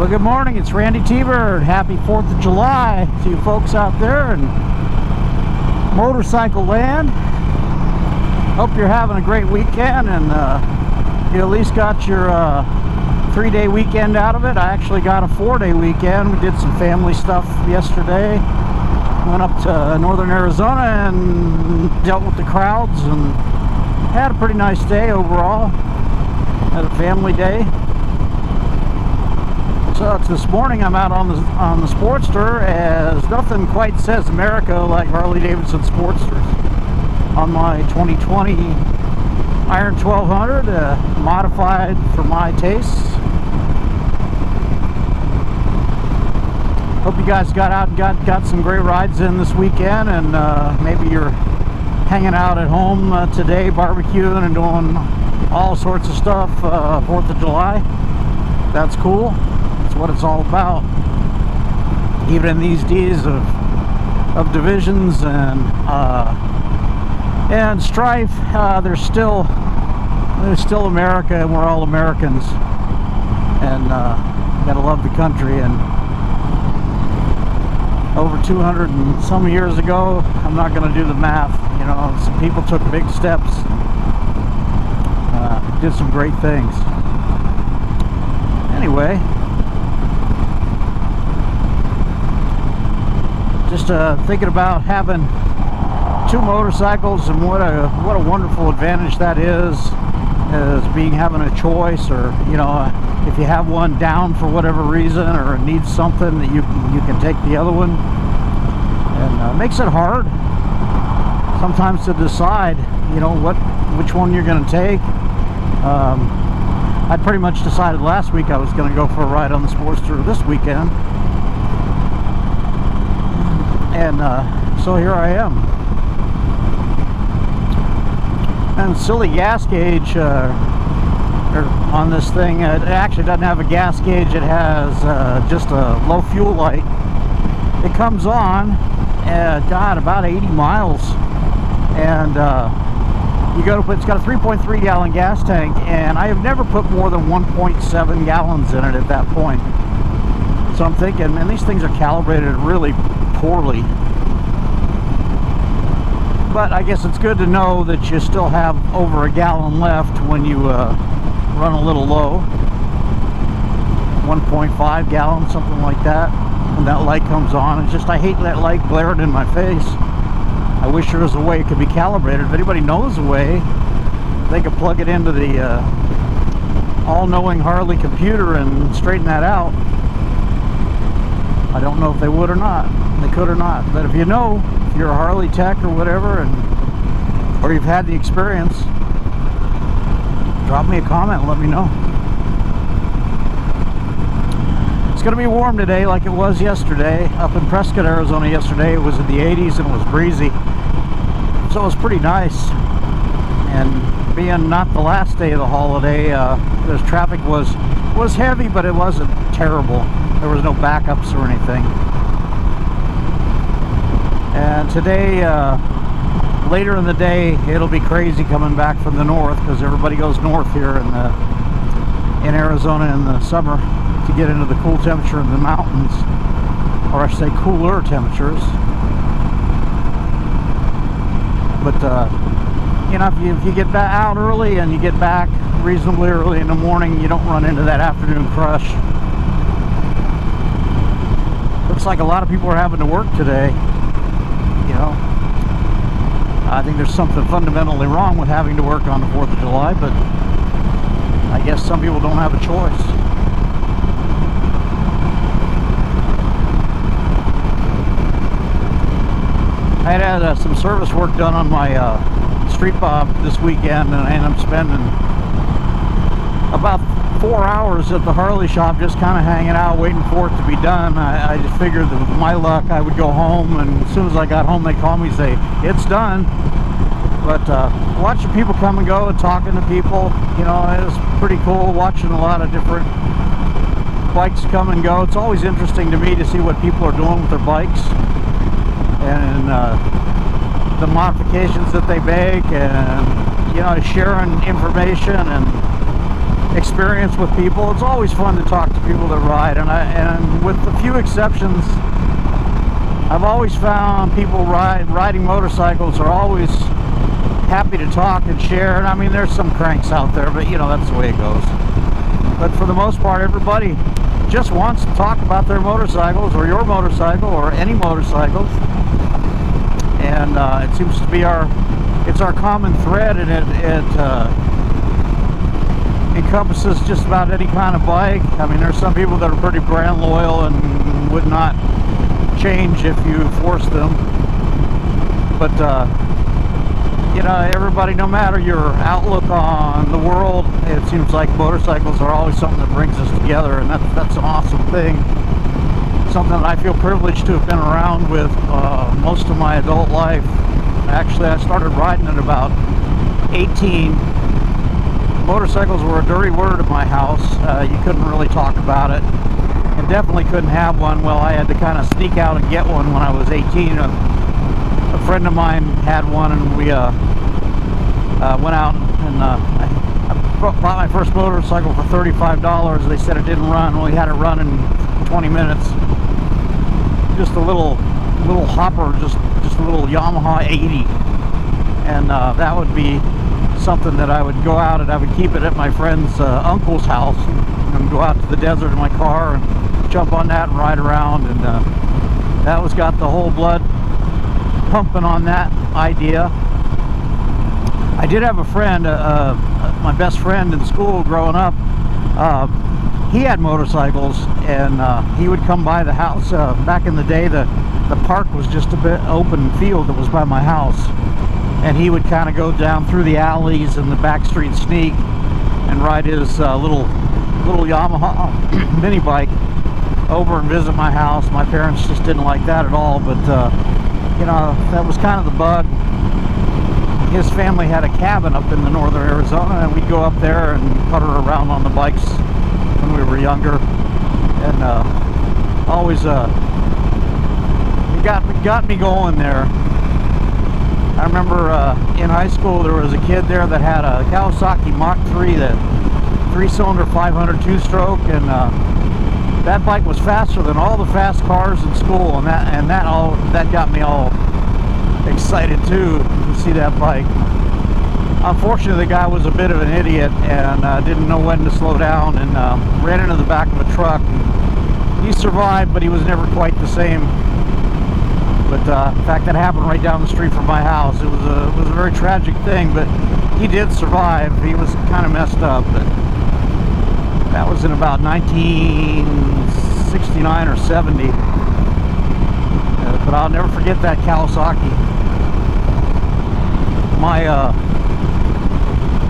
Well, good morning. It's Randytbird. Happy 4th of July to you folks out there in motorcycle land. Hope you're having a great weekend and you at least got your 3-day weekend out of it. I actually got a 4-day weekend. We did some family stuff yesterday. Went up to northern Arizona and dealt with the crowds and had a pretty nice day overall. Had a family day. So it's this morning I'm out on the Sportster, as nothing quite says America like Harley Davidson Sportsters. On my 2020 Iron 1200, modified for my tastes. Hope you guys got out and got some great rides in this weekend, and maybe you're hanging out at home today, barbecuing and doing all sorts of stuff. 4th of July, that's cool. That's what it's all about. Even in these days of divisions and strife, there's still America, and we're all Americans, and gotta love the country. And over 200 and some years ago, I'm not going to do the math, you know, some people took big steps, did some great things. Anyway, just thinking about having 2 motorcycles, and what a wonderful advantage that is having a choice, or you know, if you have one down for whatever reason or it needs something, that you can take the other one. And makes it hard sometimes to decide, you know, which one you're going to take. I'd pretty much decided last week I was going to go for a ride on the Sportster this weekend, and so here I am. And silly gas gauge on this thing, it actually doesn't have a gas gauge, it has just a low fuel light. It comes on at about 80 miles, and you go to put, it's got a 3.3 gallon gas tank, and I have never put more than 1.7 gallons in it at that point. So I'm thinking, man, these things are calibrated really poorly. But I guess it's good to know that you still have over a gallon left when you run a little low. 1.5 gallons, something like that, when that light comes on. It's just, I hate that light glaring in my face. I wish there was a way it could be calibrated. If anybody knows a way, they could plug it into the all-knowing Harley computer and straighten that out. I don't know if they would or not. They could or not. But if you know, if you're a Harley tech or whatever, or you've had the experience, drop me a comment and let me know. It's going to be warm today like it was yesterday. Up in Prescott, Arizona yesterday, it was in the 80s and it was breezy. So it was pretty nice. And being not the last day of the holiday, the traffic was heavy, but it wasn't terrible. There was no backups or anything. And today, later in the day, it'll be crazy coming back from the north, because everybody goes north here in Arizona in the summer to get into the cool temperature in the mountains, or I should say cooler temperatures. But you know, if you get out early and you get back reasonably early in the morning, you don't run into that afternoon crush. Looks like a lot of people are having to work today. You know, I think there's something fundamentally wrong with having to work on the 4th of July, but I guess some people don't have a choice. I had some service work done on my street bob this weekend, and I ended up spending about 4 hours at the Harley shop just kind of hanging out, waiting for it to be done. I just figured that with my luck I would go home, and as soon as I got home they'd call me and say, it's done. But watching people come and go and talking to people, you know, it was pretty cool. Watching a lot of different bikes come and go. It's always interesting to me to see what people are doing with their bikes, and the modifications that they make, and you know, sharing information and experience with people. It's always fun to talk to people that ride, and with a few exceptions, I've always found people riding motorcycles are always happy to talk and share. And I mean, there's some cranks out there, but you know, that's the way it goes. But for the most part, everybody just wants to talk about their motorcycles, or your motorcycle, or any motorcycles. And it seems to be our common thread, and it encompasses just about any kind of bike. I mean, there's some people that are pretty brand loyal and would not change if you forced them, but you know, everybody, no matter your outlook on the world, it seems like motorcycles are always something that brings us together, and that's an awesome thing. Something that I feel privileged to have been around with most of my adult life. Actually, I started riding at about 18. Motorcycles were a dirty word at my house. You couldn't really talk about it, and definitely couldn't have one. Well, I had to kind of sneak out and get one when I was 18. A friend of mine had one, and we went out and I bought my first motorcycle for $35. They said it didn't run. Well, he had it run in 20 minutes. Just a little hopper, just a little Yamaha 80, and that would be something that I would go out and I would keep it at my friend's uncle's house, and go out to the desert in my car and jump on that and ride around, and that was got the whole blood pumping on that idea. I did have a friend, my best friend in school growing up. He had motorcycles, and he would come by the house. Back in the day, the park was just a bit open field that was by my house, and he would kind of go down through the alleys and the back street sneak and ride his little Yamaha mini bike over and visit my house. My parents just didn't like that at all, but you know, that was kind of the bug. His family had a cabin up in the northern Arizona, and we'd go up there and putter around on the bikes when we were younger, and always it got me going there. I remember in high school there was a kid there that had a Kawasaki Mach 3, that 3-cylinder 500 two-stroke, and that bike was faster than all the fast cars in school, and that got me all excited too, to see that bike. Unfortunately, the guy was a bit of an idiot and didn't know when to slow down, and ran into the back of a truck. He survived, but he was never quite the same. But in fact, that happened right down the street from my house. It was a very tragic thing, but he did survive. He was kind of messed up, but that was in about 1969 or 70. But I'll never forget that Kawasaki.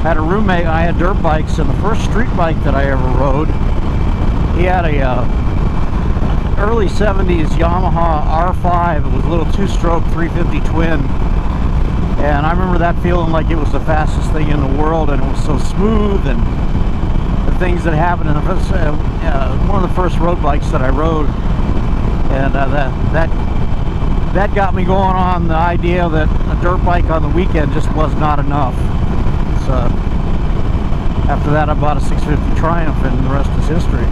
Had a roommate. I had dirt bikes, and the first street bike that I ever rode, he had a early 70s Yamaha R5. It was a little two-stroke 350 twin, and I remember that feeling like it was the fastest thing in the world, and it was so smooth, and the things that happened in the first, one of the first road bikes that I rode, and that got me going on the idea that a dirt bike on the weekend just was not enough. So after that, I bought a 650 Triumph, and the rest is history.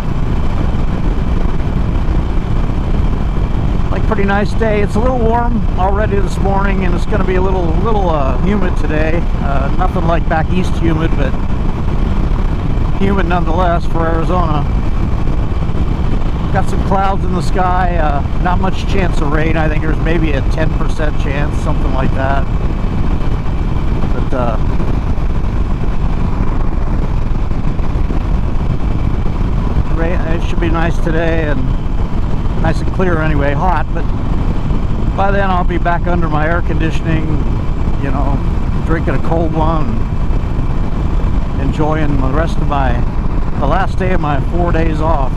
Like, pretty nice day. It's a little warm already this morning, and it's going to be a little humid today. Nothing like back east humid, but humid nonetheless for Arizona. Got some clouds in the sky. Not much chance of rain. I think there's maybe a 10% chance, something like that. But it should be nice today, and nice and clear anyway. Hot, but by then I'll be back under my air conditioning, you know, drinking a cold one, enjoying the rest of the last day of my 4 days off.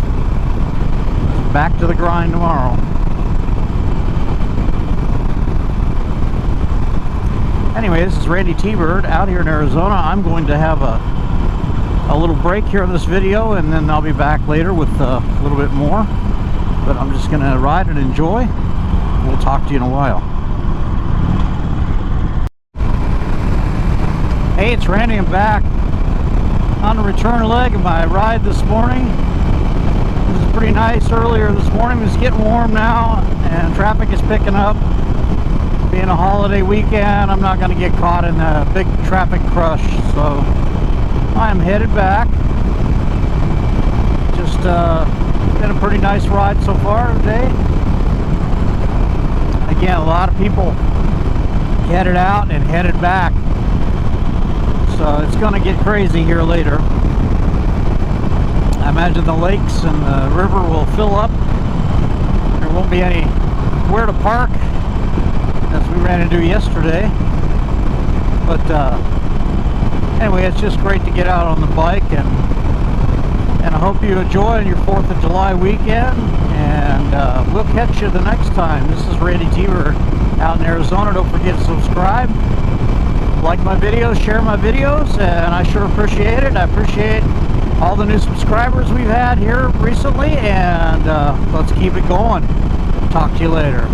Back to the grind tomorrow. Anyway, this is Randytbird out here in Arizona. I'm going to have a little break here in this video, and then I'll be back later with a little bit more. But I'm just going to ride and enjoy. We'll talk to you in a while. Hey, it's Randy. I'm back. on the return leg of my ride this morning. This is pretty nice. Earlier this morning it's getting warm now and traffic is picking up. Being a holiday weekend, I'm not going to get caught in a big traffic crush, so I'm headed back. Just been a pretty nice ride so far today. Again, a lot of people headed out and headed back, so it's going to get crazy here later. I imagine the lakes and the river will fill up. There won't be anywhere to park, as we ran into yesterday. But anyway, it's just great to get out on the bike, and I hope you enjoy your 4th of July weekend, and we'll catch you the next time. This is Randytbird out in Arizona. Don't forget to subscribe, like my videos, share my videos, and I sure appreciate it. I appreciate all the new subscribers we've had here recently, and let's keep it going. Talk to you later.